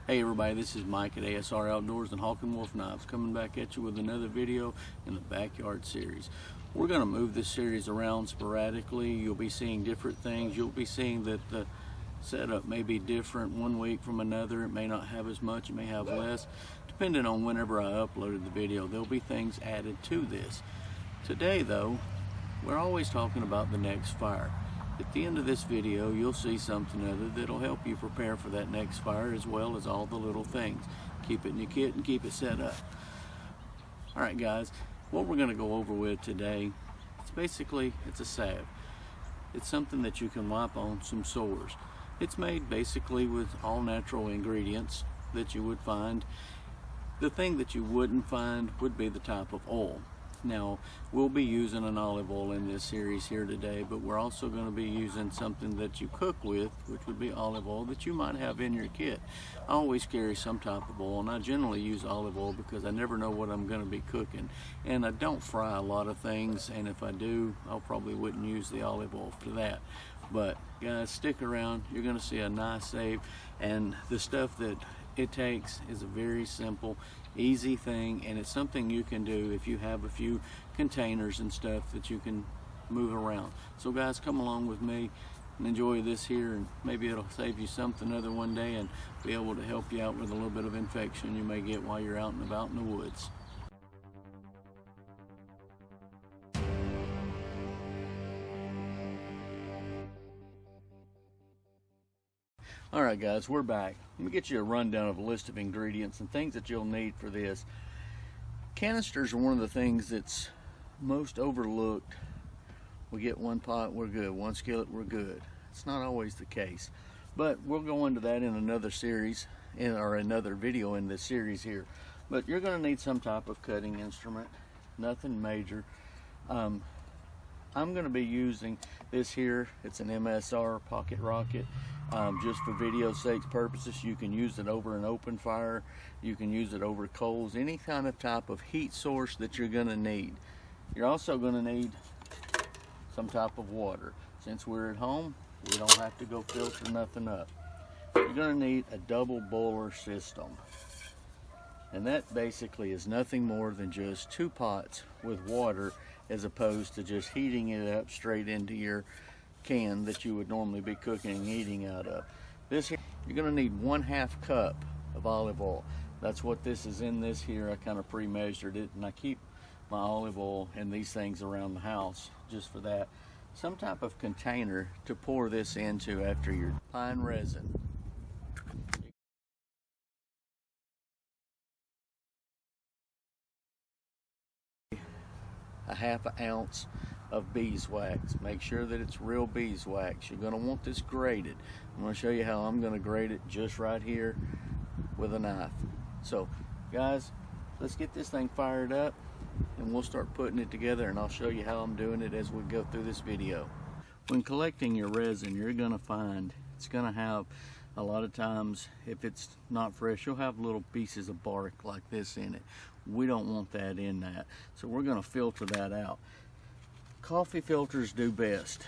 Hey everybody, this is Mike at ASR Outdoors and Hawk and Wolf Knives, coming back at you with another video in the backyard series. We're going to move this series around sporadically. You'll be seeing different things. You'll be seeing that the setup may be different one week from another. It may not have as much, it may have less. Depending on whenever I uploaded the video, there'll be things added to this. Today though, we're always talking about the next fire. At the end of this video, you'll see something other that'll help you prepare for that next fire, as well as all the little things. Keep it in your kit and keep it set up. Alright guys, what we're going to go over with today, it's a salve. It's something that you can wipe on some sores. It's made basically with all natural ingredients that you would find. The thing that you wouldn't find would be the type of oil. Now, we'll be using an olive oil in this series here today, but we're also going to be using something that you cook with, which would be olive oil that you might have in your kit. I always carry some type of oil, and I generally use olive oil because I never know what I'm going to be cooking. And I don't fry a lot of things, and if I do, I probably wouldn't use the olive oil for that. But guys, stick around. You're going to see a nice save, and the stuff that it takes is a very simple, easy thing, and it's something you can do if you have a few containers and stuff that you can move around. So guys, come along with me and enjoy this here, and maybe it'll save you something other one day and be able to help you out with a little bit of infection you may get while you're out and about in the woods. Alright guys, we're back. Let me get you a rundown of a list of ingredients and things that you'll need for this. Canisters are one of the things that's most overlooked. We get one pot, we're good. One skillet, we're good. It's not always the case. But we'll go into that in another series, or another video in this series here. But you're going to need some type of cutting instrument. Nothing major. I'm going to be using this here. It's an MSR Pocket Rocket. Just for video sakes purposes, you can use it over an open fire. You can use it over coals, any kind of type of heat source that you're going to need. You're also going to need some type of water. Since we're at home, we don't have to go filter nothing up. You're going to need a double boiler system. And that basically is nothing more than just two pots with water, as opposed to just heating it up straight into your can that you would normally be cooking and eating out of. This here, you're going to need 1/2 cup of olive oil. That's what this is in this here. I kind of pre-measured it, and I keep my olive oil and these things around the house just for that. Some type of container to pour this into after your pine resin. A 1/2 ounce of beeswax. Make sure that it's real beeswax. You're going to want this grated. I'm going to show you how I'm going to grate it just right here with a knife. So guys, let's get this thing fired up and we'll start putting it together, and I'll show you how I'm doing it as we go through this video. When collecting your resin, you're going to find it's going to have, a lot of times, if it's not fresh, you'll have little pieces of bark like this in it. We don't want that in that, so we're going to filter that out. Coffee filters do best.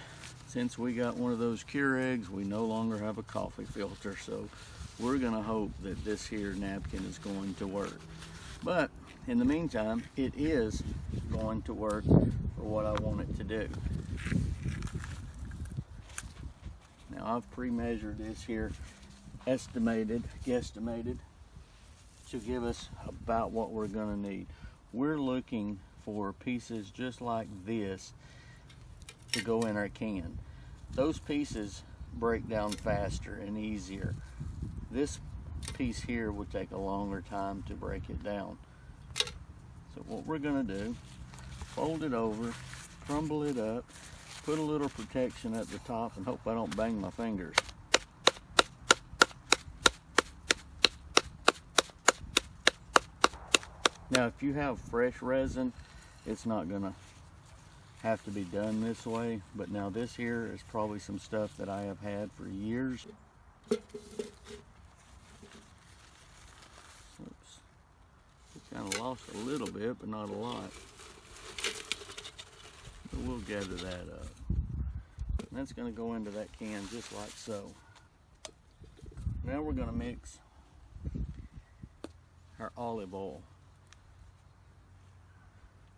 Since we got one of those Keurigs, we no longer have a coffee filter, so we're going to hope that this here napkin is going to work. But in the meantime, it is going to work for what I want it to do. Now I've pre-measured this here, guesstimated to give us about what we're going to need. We're looking for pieces just like this to go in our can. Those pieces break down faster and easier. This piece here would take a longer time to break it down. So what we're going to do, fold it over, crumble it up, put a little protection at the top, and hope I don't bang my fingers. Now if you have fresh resin, it's not going to have to be done this way, but now this here is probably some stuff that I have had for years. Oops. It kind of lost a little bit, but not a lot. But we'll gather that up. And that's going to go into that can just like so. Now we're going to mix our olive oil.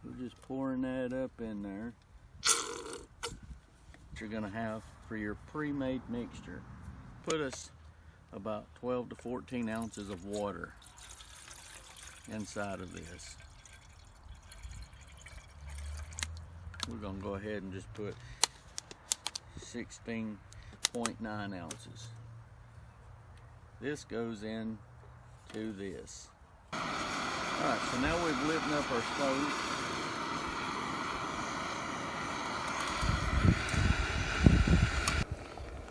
We're just pouring that up in there. What you're gonna have for your pre-made mixture. Put us about 12 to 14 ounces of water inside of this. We're gonna go ahead and just put 16.9 ounces. This goes in to this. Alright, so now we've lit up our stove.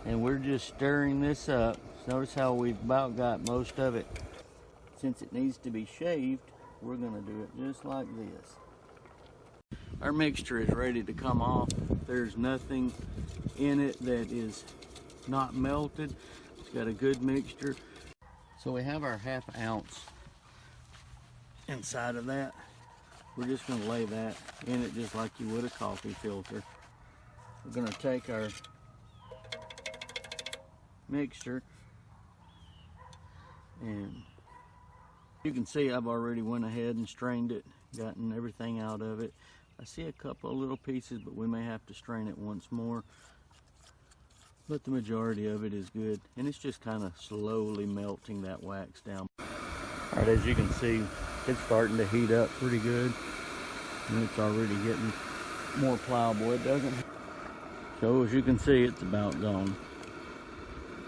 And we're just stirring this up. Notice how we've about got most of it. Since it needs to be shaved, we're gonna do it just like this. Our mixture is ready to come off. There's nothing in it that is not melted. It's got a good mixture. So we have our ½ ounce inside of that. We're just gonna lay that in it just like you would a coffee filter. We're gonna take our mixture, and you can see I've already went ahead and strained it, gotten everything out of it. I see a couple of little pieces, but we may have to strain it once more. But the majority of it is good, and it's just kind of slowly melting that wax down. All right, as you can see, it's starting to heat up pretty good, and it's already getting more pliable. It doesn't. So as you can see, it's about gone.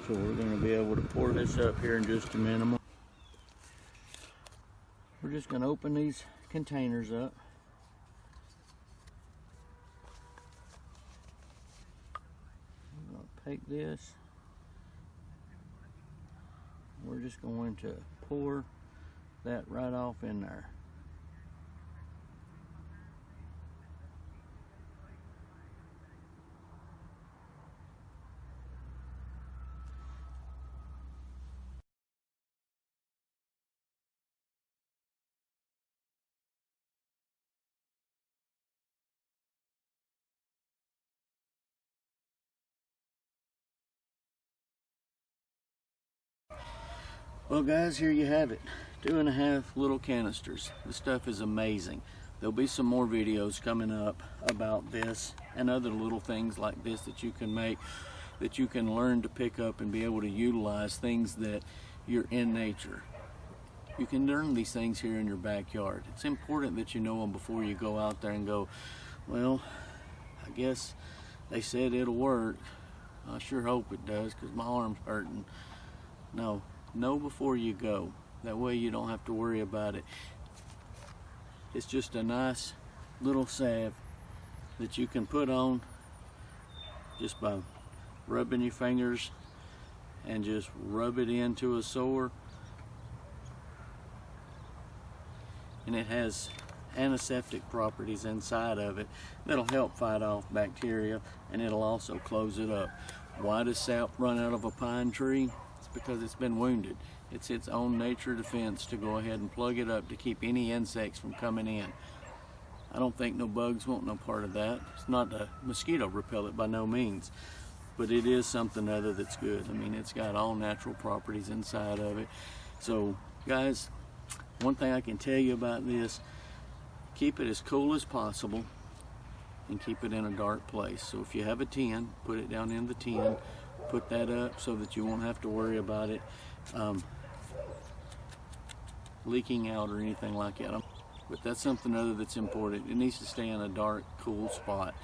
So we're going to be able to pour this up here in just a minute. We're just going to open these containers up. I'm going to take this. We're just going to pour that right off in there. Well guys, here you have it. 2.5 little canisters. This stuff is amazing. There'll be some more videos coming up about this and other little things like this that you can make, that you can learn to pick up and be able to utilize things that you're in nature. You can learn these things here in your backyard. It's important that you know them before you go out there and go, well, I guess they said it'll work. I sure hope it does because my arm's hurting. No. Know before you go. That way you don't have to worry about it. It's just a nice little salve that you can put on just by rubbing your fingers and just rub it into a sore. And it has antiseptic properties inside of it that'll help fight off bacteria, and it'll also close it up. Why does sap run out of a pine tree? Because it's been wounded. It's its own nature defense to go ahead and plug it up to keep any insects from coming in. I don't think no bugs want no part of that. It's not a mosquito repellent by no means, but it is something other that's good. I mean, it's got all natural properties inside of it. So guys, one thing I can tell you about this, keep it as cool as possible and keep it in a dark place. So if you have a tin, put it down in the tin. Put that up so that you won't have to worry about it leaking out or anything like that. But that's something other that's important. It needs to stay in a dark, cool spot.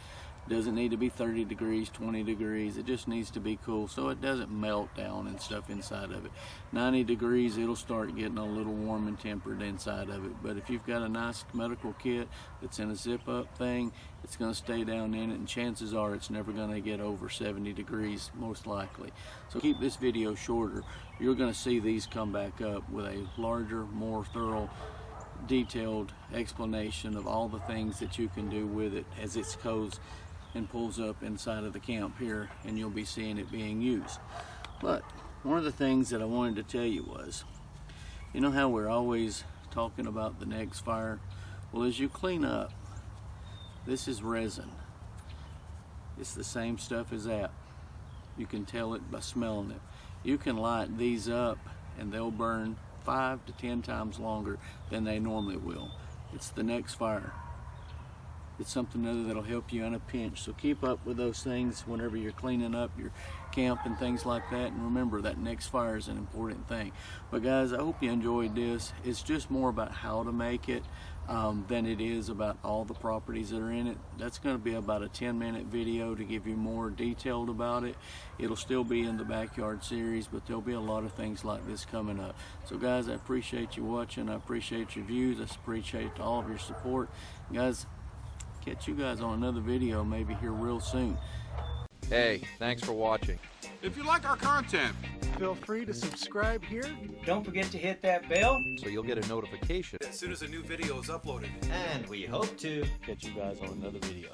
It doesn't need to be 30 degrees, 20 degrees. It just needs to be cool so it doesn't melt down and stuff inside of it. 90 degrees, it'll start getting a little warm and tempered inside of it. But if you've got a nice medical kit that's in a zip-up thing, it's going to stay down in it, and chances are it's never going to get over 70 degrees, most likely. So keep this video shorter. You're going to see these come back up with a larger, more thorough, detailed explanation of all the things that you can do with it as it goes and pulls up inside of the camp here, and you'll be seeing it being used. But one of the things that I wanted to tell you was, you know how we're always talking about the next fire? Well, as you clean up, this is resin. It's the same stuff as that. You can tell it by smelling it. You can light these up and they'll burn 5 to 10 times longer than they normally will. It's the next fire. It's something other that'll help you in a pinch. So keep up with those things whenever you're cleaning up your camp and things like that. And remember, that next fire is an important thing. But guys, I hope you enjoyed this. It's just more about how to make it than it is about all the properties that are in it. That's going to be about a 10-minute video to give you more detailed about it. It'll still be in the backyard series, but there'll be a lot of things like this coming up. So guys, I appreciate you watching. I appreciate your views. I appreciate all of your support. Guys, catch you guys on another video maybe here real soon. Hey, thanks for watching. If you like our content, feel free to subscribe here. Don't forget to hit that bell. So you'll get a notification as soon as a new video is uploaded. And we hope to Catch you guys on another video.